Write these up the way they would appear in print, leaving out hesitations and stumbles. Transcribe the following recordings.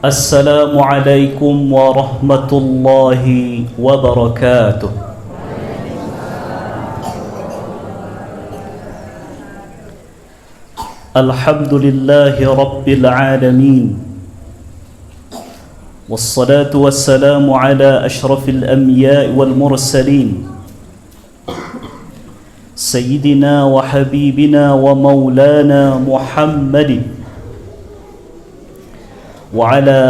Assalamualaikum warahmatullahi wabarakatuh. Alhamdulillahi rabbil alamin. Wassalatu wassalamu ala ashrafil anbiya'i wal mursalin, Sayyidina wa habibina wa maulana Muhammadin وعلى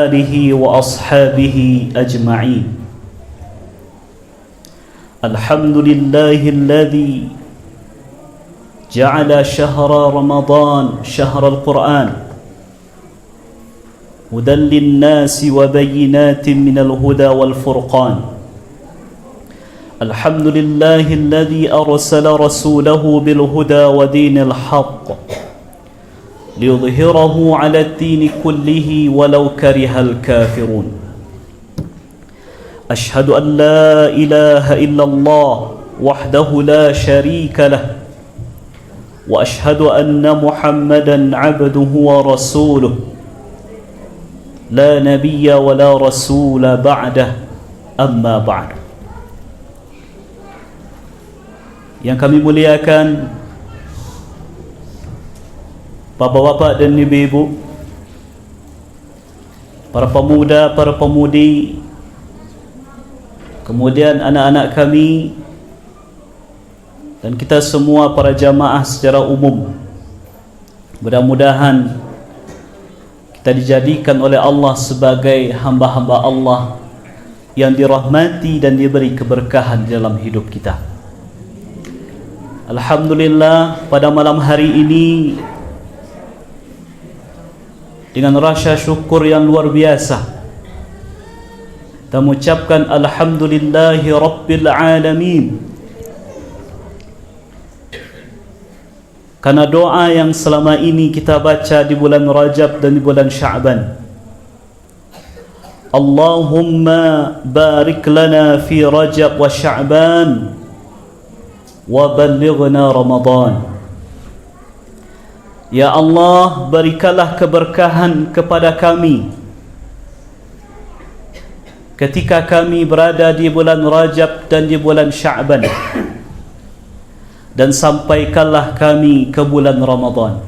آله وأصحابه أجمعين. الحمد لله الذي جعل شهر رمضان شهر القرآن هدى للناس وبينات من الهدى والفرقان. الحمد لله الذي أرسل رسوله بالهدى ودين الحق ليظهره على الدين كله ولو كره الكافرون. أشهد أن لا إله إلا الله وحده لا شريك له، وأشهد أن محمدا عبده ورسوله لا نبي ولا رسول بعده، أما بعد. Yang kami muliakan Bapak-bapak dan ibu-ibu, para pemuda, para pemudi, kemudian anak-anak kami, dan kita semua para jamaah secara umum, mudah-mudahan kita dijadikan oleh Allah sebagai hamba-hamba Allah yang dirahmati dan diberi keberkahan dalam hidup kita. Alhamdulillah, pada malam hari ini dengan rasa syukur yang luar biasa kita mengucapkan alhamdulillahi rabbil alamin, karena doa yang selama ini kita baca di bulan Rajab dan di bulan Sya'ban. Allahumma barik lana fi Rajab wa Sya'ban wa ballighna Ramadan. Ya Allah, berikanlah keberkahan kepada kami ketika kami berada di bulan Rajab dan di bulan Sya'ban, dan sampaikanlah kami ke bulan Ramadan.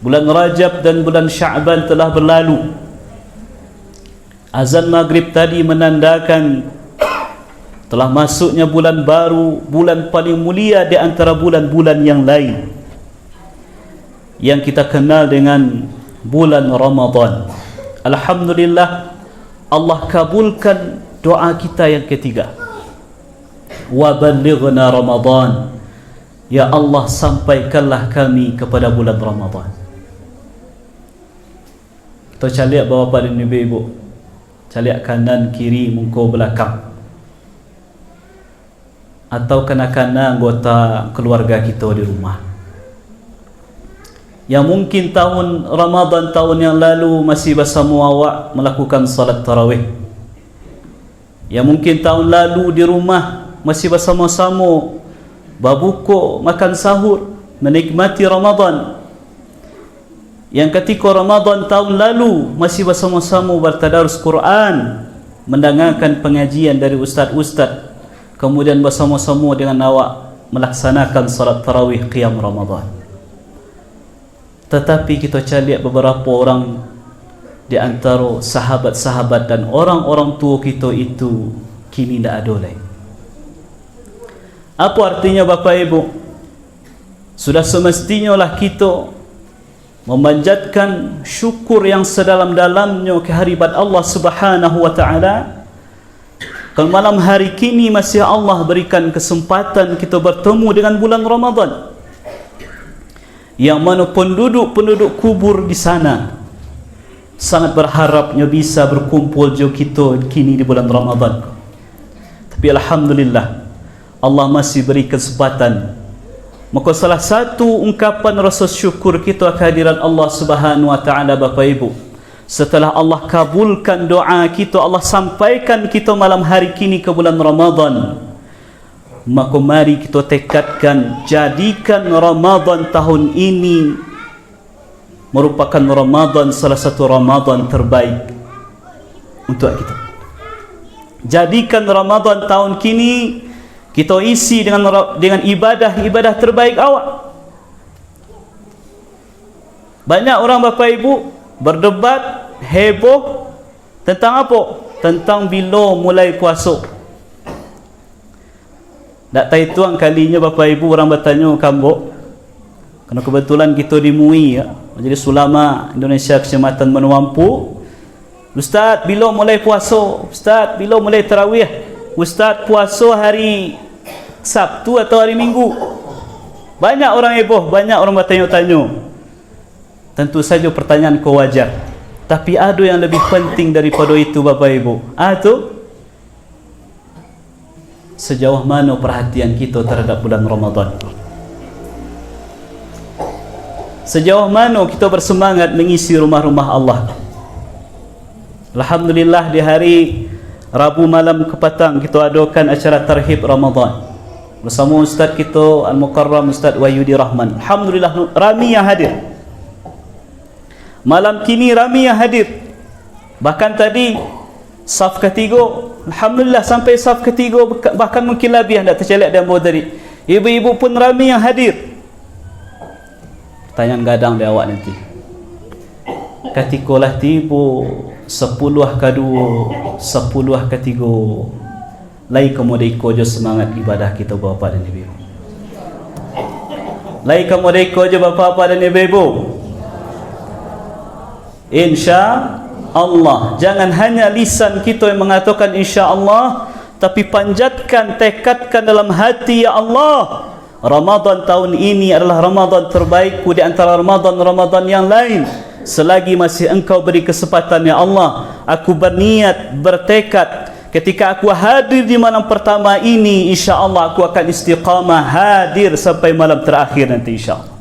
Bulan Rajab dan bulan Sya'ban telah berlalu. Azan maghrib tadi menandakan telah masuknya bulan baru, bulan paling mulia di antara bulan-bulan yang lain yang kita kenal dengan bulan Ramadan. Alhamdulillah, Allah kabulkan doa kita yang ketiga. Wa ballighna Ramadan. Ya Allah, sampaikanlah kami kepada bulan Ramadan. Kita caliak bapa dan ibu-ibu, caliak kanan, kiri, muka, belakang, atau kanak-kanak anggota keluarga kita di rumah yang mungkin tahun Ramadan tahun yang lalu masih bersama awak melakukan salat tarawih, yang mungkin tahun lalu di rumah masih bersama-sama berbuka, makan sahur, menikmati Ramadan, yang ketika Ramadan tahun lalu masih bersama-sama bertadarus Quran, mendengarkan pengajian dari ustaz-ustaz, kemudian bersama-sama dengan awak melaksanakan salat tarawih qiyam Ramadan. Tetapi kita caliak beberapa orang di antara sahabat-sahabat dan orang-orang tua kita itu kini tidak ada lagi. Apa artinya Bapak Ibu? Sudah semestinya lah kita memanjatkan syukur yang sedalam-dalamnya kehadirat Allah Subhanahu wa taala. Kalau malam hari kini masih Allah berikan kesempatan kita bertemu dengan bulan Ramadan, yang mana penduduk-penduduk kubur di sana sangat berharapnya bisa berkumpul jo kita kini di bulan Ramadan. Tapi alhamdulillah, Allah masih beri kesempatan. Maka salah satu ungkapan rasa syukur kita kehadiran Allah Subhanahu wa taala Bapak Ibu, setelah Allah kabulkan doa kita, Allah sampaikan kita malam hari kini ke bulan Ramadan, maka mari kita tekadkan, jadikan Ramadan tahun ini merupakan Ramadan, salah satu Ramadan terbaik untuk kita. Jadikan Ramadan tahun kini kita isi dengan ibadah terbaik awak. Banyak orang Bapak Ibu berdebat heboh tentang apa? Tentang bila mulai puasa. Tak tahu tuan kalinya Bapak Ibu orang bertanya kambok. Kerana kebetulan kita di MUI ya, Majlis Ulama Indonesia Kecamatan Menuampu. Ustaz, bila mulai puasa? Ustaz, bila mulai tarawih? Ustaz, puasa hari Sabtu atau hari Minggu? Banyak orang heboh, banyak orang bertanya-tanya. Tentu saja pertanyaan kau wajar. Tapi ada yang lebih penting daripada itu Bapak Ibu. Itu sejauh mana perhatian kita terhadap bulan Ramadan. Sejauh mana kita bersemangat mengisi rumah-rumah Allah. Alhamdulillah di hari Rabu malam ke petang kita adakan acara tarhib Ramadan bersama Ustaz kita Al-Mukarram Ustaz Wahyudi Rahman. Alhamdulillah ramai yang hadir. Malam kini ramai yang hadir. Bahkan tadi saf ketiga, alhamdulillah sampai saf ketiga, bahkan mungkin lebih hendak tercelak dan bawa tadi. Ibu-ibu pun ramai yang hadir. Pertanyaan gadang dia awak nanti. Katikolah tiba 10 ke 2, 10 ke 3. Lai kemudian ikut je semangat ibadah kita bapa dan ibu. Lai kemudian ikut je bapa dan ibu. Insya Allah. Jangan hanya lisan kita yang mengatakan insya Allah, tapi panjatkan, tekadkan dalam hati, ya Allah, Ramadan tahun ini adalah Ramadan terbaikku di antara Ramadan yang lain. Selagi masih Engkau beri kesempatan, ya Allah, aku berniat, bertekad, ketika aku hadir di malam pertama ini, insya Allah aku akan istiqamah hadir sampai malam terakhir nanti, insya Allah.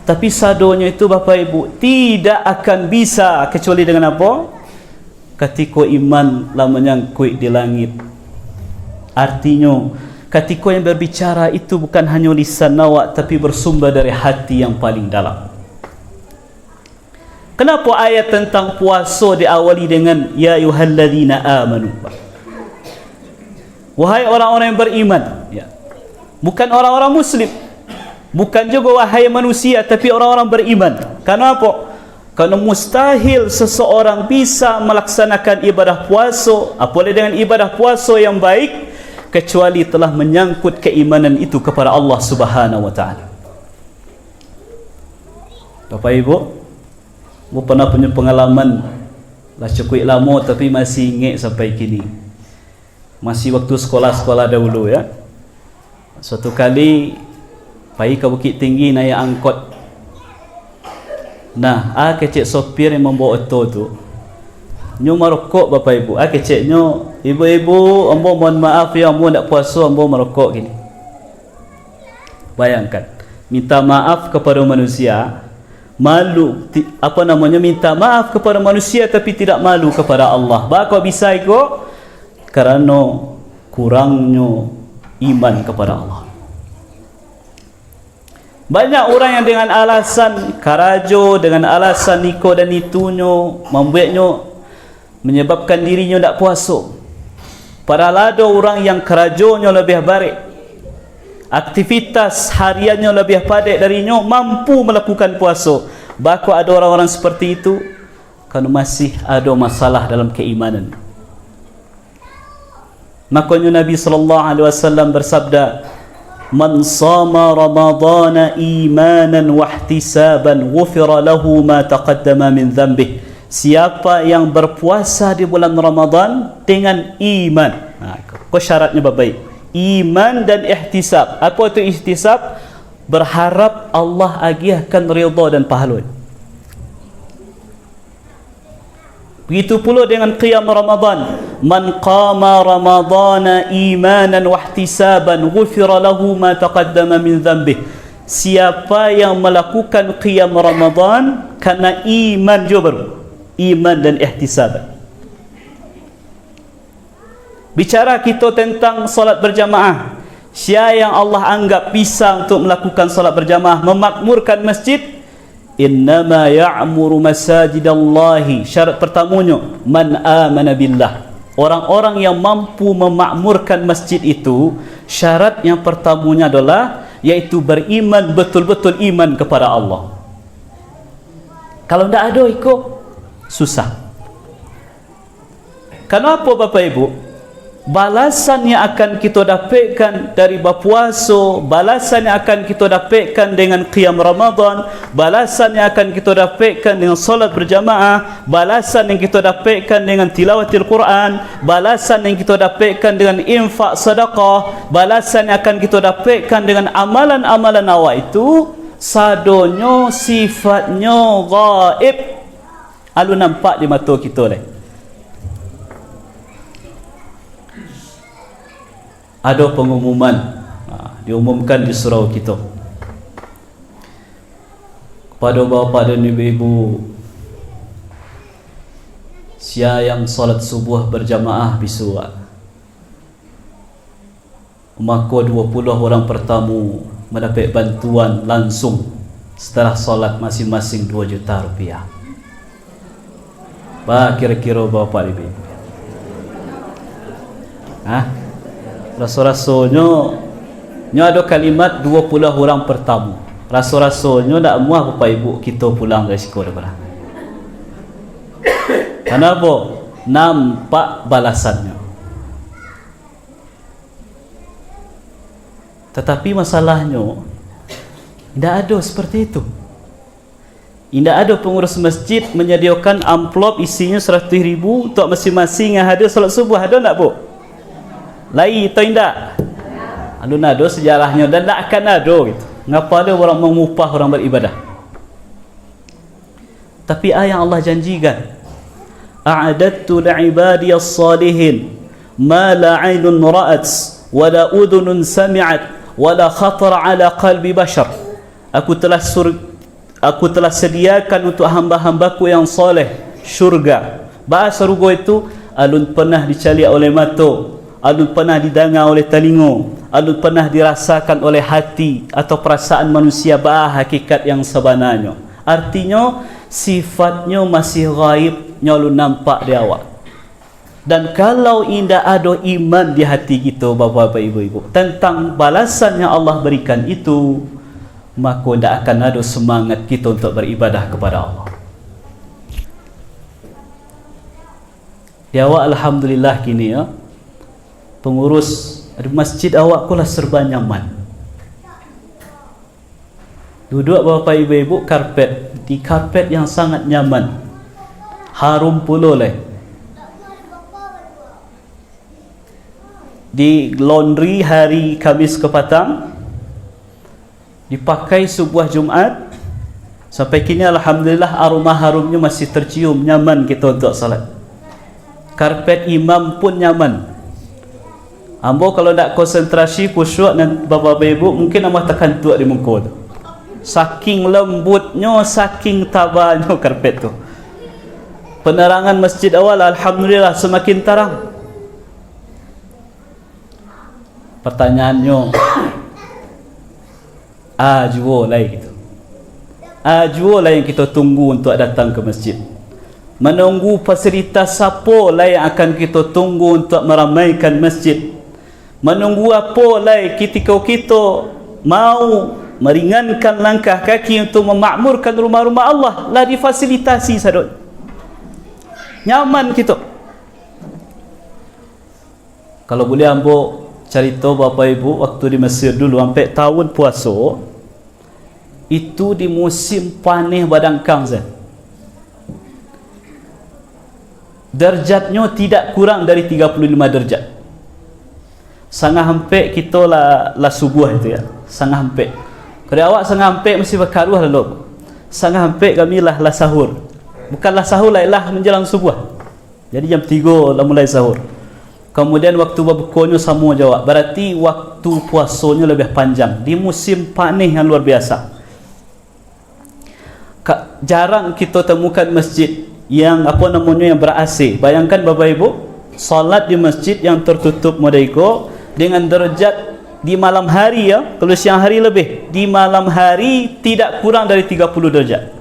Tapi sadonya itu Bapak Ibu tidak akan bisa kecuali dengan apa? Ketika iman lah menyangkut di langit. Artinya ketika yang berbicara itu bukan hanya lisan awak, tapi bersumber dari hati yang paling dalam. Kenapa ayat tentang puasa diawali dengan ya ayyuhalladzina amanu? Wahai orang-orang yang beriman, ya. Bukan orang-orang muslim. Bukan juga wahai manusia, tapi orang-orang beriman. Karena apa? Karena mustahil seseorang bisa melaksanakan ibadah puasa, apalagi dengan ibadah puasa yang baik, kecuali telah menyangkut keimanan itu kepada Allah Subhanahu wa taala. Bapak Ibu, saya pernah punya pengalaman lah cukup lama tapi masih ingat sampai kini. Masih waktu sekolah-sekolah dahulu ya. Suatu kali pergi ke Bukit Tinggi naik angkot. Nah, kecek sopir yang membawa auto tu nyo merokok Bapak Ibu. Keceknya, ibu-ibu, ambo mohon maaf ya, ambo nak puasa, ambo merokok gini. Bayangkan, minta maaf kepada manusia, malu, minta maaf kepada manusia tapi tidak malu kepada Allah. Bako bisa iko? Karena kurangnya iman kepada Allah. Banyak orang yang dengan alasan karajo, dengan alasan niko dan itunya, menyebabkan dirinya tak puasa. Padahal ada orang yang karajonya lebih baik, aktivitas hariannya lebih padat darinya, mampu melakukan puasa. Bahkan ada orang-orang seperti itu kerana masih ada masalah dalam keimanan. Makanya Nabi SAW bersabda, man sama ramadana imanan wahtisaban ghufira lahu ma taqaddama min dhanbih. Siapa yang berpuasa di bulan Ramadan dengan iman, kau syaratnya baik, iman dan ihtisab. Apa itu ihtisab? Berharap Allah agihkan ridha dan pahala. Begitu pula dengan qiyam Ramadan. Man qama ramadana imanan wahtisaban ghufira lahu ma taqaddama min dhanbih. Siapa yang melakukan qiyam Ramadan karena iman juga, iman dan ihtisab. Bicara kita tentang solat berjamaah, Siapa yang Allah anggap bisa untuk melakukan solat berjamaah, memakmurkan masjid, innama ya'muru masajidallahi. Syarat pertamanya, man amana billah. Orang-orang yang mampu memakmurkan masjid itu, syarat yang pertamanya adalah yaitu beriman, betul-betul iman kepada Allah. Kalau tidak ada ikut, susah. Kenapa Bapak Ibu? Balasan yang akan kita dapatkan dari berpuasa, balasan yang akan kita dapatkan dengan qiyam Ramadan, balasan yang akan kita dapatkan dengan solat berjamaah, balasan yang kita dapatkan dengan tilawatil Quran, balasan yang kita dapatkan dengan infak sedekah, balasan yang akan kita dapatkan dengan amalan-amalan awak itu sadonyo sifatnya gaib, alu nampak di mata kita ni. Ada pengumuman, diumumkan di surau kita kepada bapa dan ibu-ibu, siapa yang solat subuh berjamaah besok, maka 20 orang pertama mendapat bantuan langsung setelah solat masing-masing 2 juta rupiah. Bah, kira-kira berapa lebih? Rasa-rasanya ada kalimat 20 orang pertama. Rasa-rasanya tak muah Bapak Ibu kita pulang dari sekolah dah. Kenapa? Nampak balasannya. Tetapi masalahnya tidak ada seperti itu. Tidak ada pengurus masjid menyediakan amplop isinya 100,000 untuk masing-masing yang hadir solat subuh. Ada tak Bu? Lai atau tidak? Ada nado sejarahnya dan tak akan ada gitu. Ngapa ada orang mengupah orang beribadah? Tapi ayat Allah janjikan, a'adattu li'ibadiyas salihin ma la 'ainun ra'at wa la udhunun sami'at wa la khatara 'ala qalbi bashar. Aku telah sediakan untuk hamba-hambaku yang soleh syurga. Bahasa surga itu alun pernah dicari oleh mata, alun pernah didengar oleh telinga, alun pernah dirasakan oleh hati atau perasaan manusia, hakikat yang sebenarnya. Artinya sifatnya masih gaib, alun nampak di awak. Dan kalau tidak ada iman di hati kita Bapak-bapak Ibu-ibu tentang balasan yang Allah berikan itu, maka tidak akan ada semangat kita untuk beribadah kepada Allah. Ya awak alhamdulillah kini ya, pengurus di masjid awak kulah serba nyaman. Duduk Bapak Ibu-ibu karpet, di karpet yang sangat nyaman, harum pula leh. Di laundry hari Khamis ke petang, dipakai subuh Jumaat, sampai kini alhamdulillah aroma harumnya masih tercium, nyaman kita untuk salat. Karpet imam pun nyaman. Ambo kalau tak konsentrasi khusyuk dan Bapak Ibu mungkin ambo tekan tuak di muka tu. Saking lembutnya, saking tabahnya karpet tu. Penerangan masjid awal alhamdulillah semakin terang. Pertanyaannya, ajwa lah gitu. Ajwa lah yang kita tunggu untuk datang ke masjid. Menunggu fasilitas apa lah yang akan kita tunggu untuk meramaikan masjid. Menunggu apa lah ketika kita mau meringankan langkah kaki untuk memakmurkan rumah-rumah Allah, lah difasilitasi sadut. Nyaman kita. Kalau boleh ambo cerita Bapak Ibu, waktu di Mesir dulu sampai tahun puasa itu di musim panih badangkang saya. Derjatnya tidak kurang dari 35 derjat. Sangat hampir kita lah subuh itu ya. Sangat hampir. Kalau awak sangat hampir mesti berkaruh lalu. Sangat hampir kami lah sahur. Bukanlah sahur lah menjelang subuh. Jadi jam 3 lah mulai sahur. Kemudian waktu berbukanya sama jawab. Berarti waktu puasanya lebih panjang di musim panih yang luar biasa. Jarang kita temukan masjid yang yang ber-AC. Bayangkan Bapak Ibu, salat di masjid yang tertutup modeko dengan derajat di malam hari ya, kalau siang hari lebih, di malam hari tidak kurang dari 30 derajat.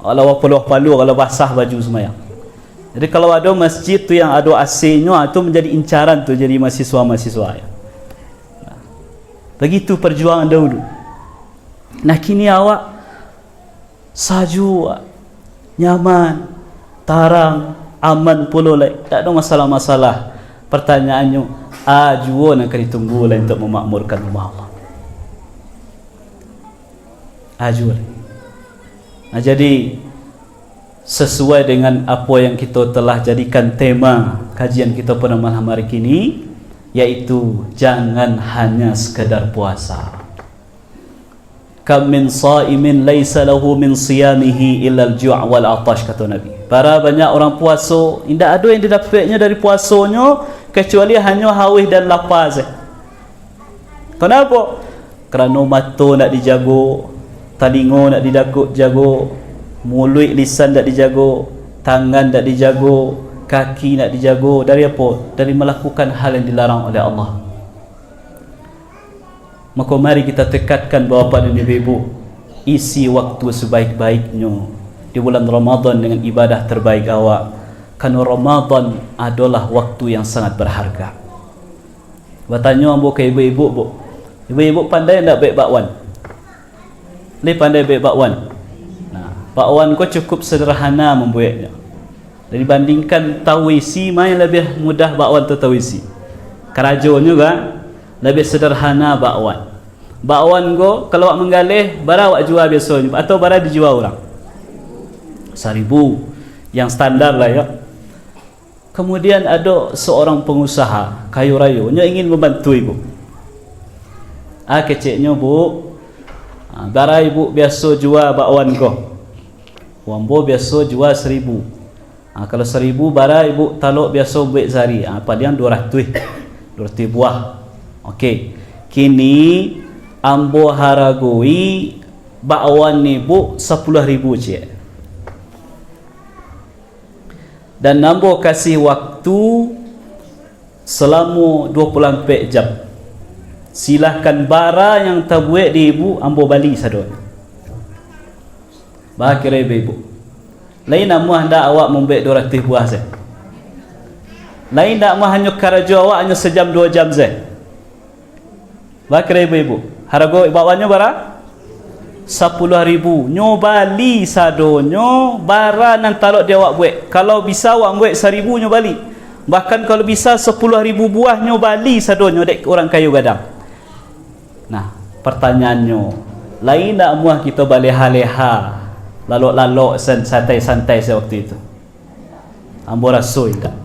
Kalau palu kalau basah baju semayang. Jadi kalau ada masjid tu yang ada AC-nya, itu menjadi incaran tu jadi mahasiswa-mahasiswa ya. Begitu perjuangan dahulu. Nah kini awak saju, nyaman, tarang, aman pula lah, tak ada masalah-masalah. Pertanyaannya, ajuan akan ditunggu lah untuk memakmurkan rumah Allah. Ajuan. Nah jadi sesuai dengan apa yang kita telah jadikan tema kajian kita pada malam hari ini, yaitu jangan hanya sekadar puasa. Kam min sa'imin laisa lahu min siyamihi illa al-ju' wal 'atash, kata Nabi. Para banyak orang puasa, tidak ada yang didapatnya dari puasanya kecuali hanya haus dan lapar saja. Kenapa? Kerana mata nak dijaga, telinga nak dijaga, mulut lisan nak dijaga, tangan nak dijaga, kaki nak dijaga. Dari apa? Dari melakukan hal yang dilarang oleh Allah. Maka mari kita tekadkan bapa dan ibu, isi waktu sebaik-baiknya di bulan Ramadan dengan ibadah terbaik awak. Kerana Ramadan adalah waktu yang sangat berharga. Bertanya ambo ke ibu-ibu, bu, ibu-ibu pandai tak baik bakwan? Ni pandai baik bakwan. Nah, bakwan kau cukup sederhana membuatnya. Dibandingkan tawisi, main lebih mudah bakwan tu tawisi. Kerajo juga lebih sederhana bakwan. Bakwan go kalau awak menggalih, bara awak jual biasanya atau bara dijual orang 1,000 yang standar lah ya. Kemudian ada seorang pengusaha kayu raya, nya ingin membantu ibu. Keciknya bu, bara ibu biasa jual bakwan go, wambo biasa jual 1,000. Kalau 1,000 bara ibu taluk biasa buat sehari, paling 200 buah. Okey, kini ambo haragoi bakwan ni bu 10,000 cik. Dan ambo kasih waktu selama 24 jam. Silahkan bara yang terbuat di ibu ambo bali sadon. Bakira ibu. Lain amu hendak awak membuat 200 buah saja. Lain tak mah hanya kerja awak hanya sejam 2 jam saja. Bakira ibu. Harga bawaannya bara 10,000. Nyo bali sadonyo bara nan talok dia awak buat. Kalau bisa awak buat 1,000 nyo bali. Bahkan kalau bisa 10,000 buah nyo bali sadonyo dek orang kayu gadang. Nah, pertanyaannya, lain tak muah kita baleha-leha, lalok-lalok santai-santai sewaktu itu. Ambo rasoi tak?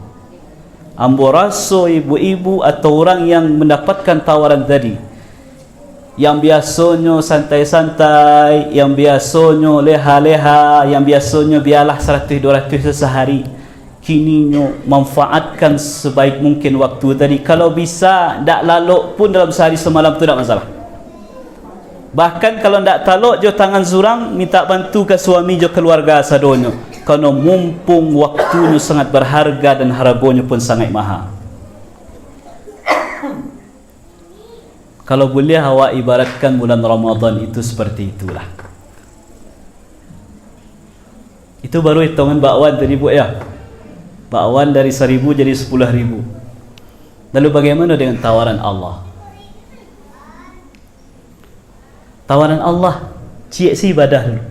Ambo rasoi ibu-ibu atau orang yang mendapatkan tawaran tadi, yang biasanya santai-santai, yang biasanya leha-leha, yang biasanya biarlah 100-200 sehari, kini manfaatkan sebaik mungkin waktu tadi. Kalau bisa tak lalok pun dalam sehari semalam tu tak masalah. Bahkan kalau tak talok jo tangan zurang, minta bantu ke suami jo keluarga sadonyo, kerana mumpung waktunya sangat berharga dan harganya pun sangat mahal. Kalau boleh awak ibaratkan bulan Ramadan itu seperti itulah. Itu baru hitungan bakwan tadi bu ya. Bakwan dari 1,000 jadi 10,000. Lalu bagaimana dengan tawaran Allah? Tawaran Allah, cik si ibadah dulu.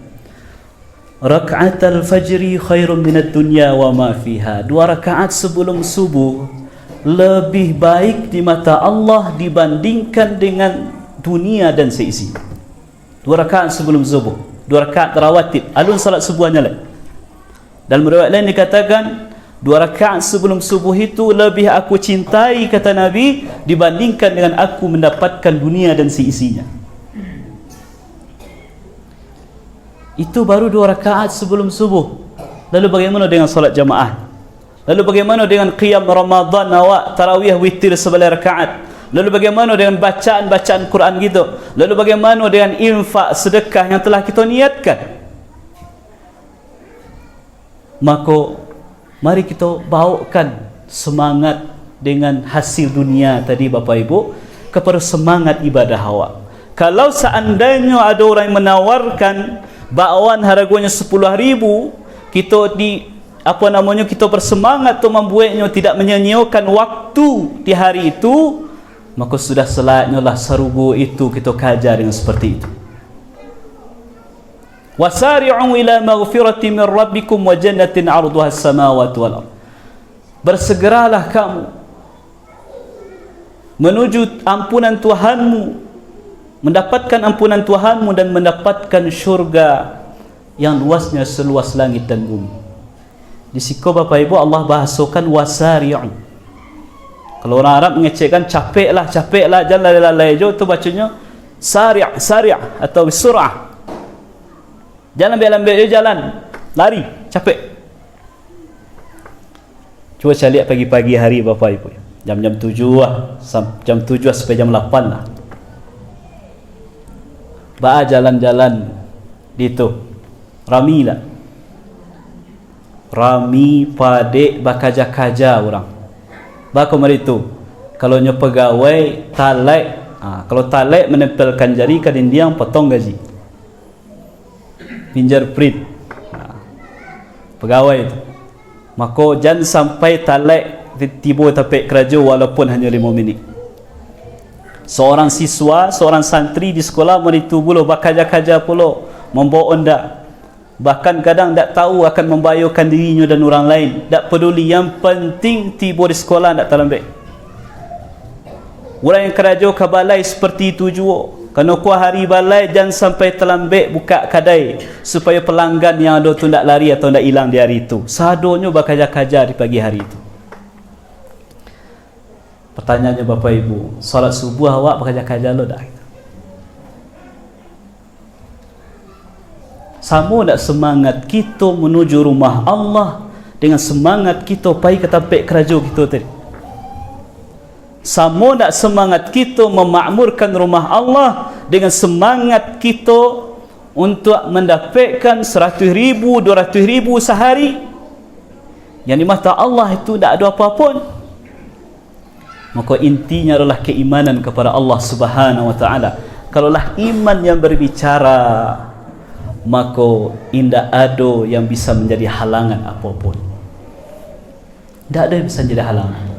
Raka'atul fajri khairum minad dunya wa ma fiha. 2 rakaat sebelum subuh lebih baik di mata Allah dibandingkan dengan dunia dan seisi. 2 rakaat sebelum subuh, 2 rakaat rawatib, alun salat subuhnya lah. Dalam riwayat lain dikatakan 2 rakaat sebelum subuh itu lebih aku cintai, kata Nabi, dibandingkan dengan aku mendapatkan dunia dan seisinya. Itu baru 2 rakaat sebelum subuh. Lalu bagaimana dengan solat jamaah? Lalu bagaimana dengan qiyam Ramadan awak tarawih witir 11 rakaat? Lalu bagaimana dengan bacaan-bacaan Quran gitu? Lalu bagaimana dengan infak sedekah yang telah kita niatkan? Maka mari kita bawakan semangat dengan hasil dunia tadi Bapak Ibu, kepada semangat ibadah awak. Kalau seandainya ada orang yang menawarkan bakwan harganya 10,000, kita kita bersemangat untuk membuatnya, tidak menyia-nyiakan waktu di hari itu, maka sudah selayaknya lah sarugo itu kita kajar dengan seperti itu. Wasari'u ila maghfirati min rabbikum wa jannatin 'arduha as-samawati wal ardh. Bersegeralah kamu menuju ampunan Tuhanmu, mendapatkan ampunan Tuhanmu dan mendapatkan syurga yang luasnya seluas langit dan bumi. Di situ Bapak Ibu Allah bahasakan wasari'u. Kalau orang Arab mengecekkan capeklah jalan lalai jo, itu bacanya sari' atau sur'ah. Jalan ambil jalan, lari, capek. Cuba saya lihat pagi-pagi hari Bapak Ibu, jam-jam 7 lah, jam 7 sampai jam 8 lah. Ba jalan-jalan di tu. Rami lah. Rami padek bakaja-kaja orang. Ba kemarin tu. Kalau nyo pegawai talek, kalau talek menempelkan jari ke dinding potong gaji. Fingerprint. Pegawai itu. Maka jangan sampai talek tiba tapek kerja walaupun hanya 5 minit. Seorang siswa, seorang santri di sekolah meritu pula bakaja-kaja pula membawa onda. Bahkan kadang tak tahu akan membahayakan dirinya dan orang lain. Tak peduli, yang penting tiba di sekolah tak terlambat. Orang yang kerja ke balai seperti itu juga. Kerana kuah hari balai jangan sampai terlambat buka kedai supaya pelanggan yang ada tu tak lari atau tak hilang di hari itu. Sadonya bakaja-kaja di pagi hari itu. Pertanyaannya Bapak Ibu, solat subuh awak bakaja-kaja lo tak? Sama tak semangat kita menuju rumah Allah dengan semangat kita pergi ke tempat kerja kita tadi? Sama tak semangat kita memakmurkan rumah Allah dengan semangat kita untuk mendapatkan 100,000, 200,000 sehari? Yang di mata Allah itu tak ada apa-apa. Maka intinya adalah keimanan kepada Allah Subhanahu wa taala. Kalaulah iman yang berbicara, maka indah ada yang bisa menjadi halangan apapun. Tak ada yang bisa menjadi halangan.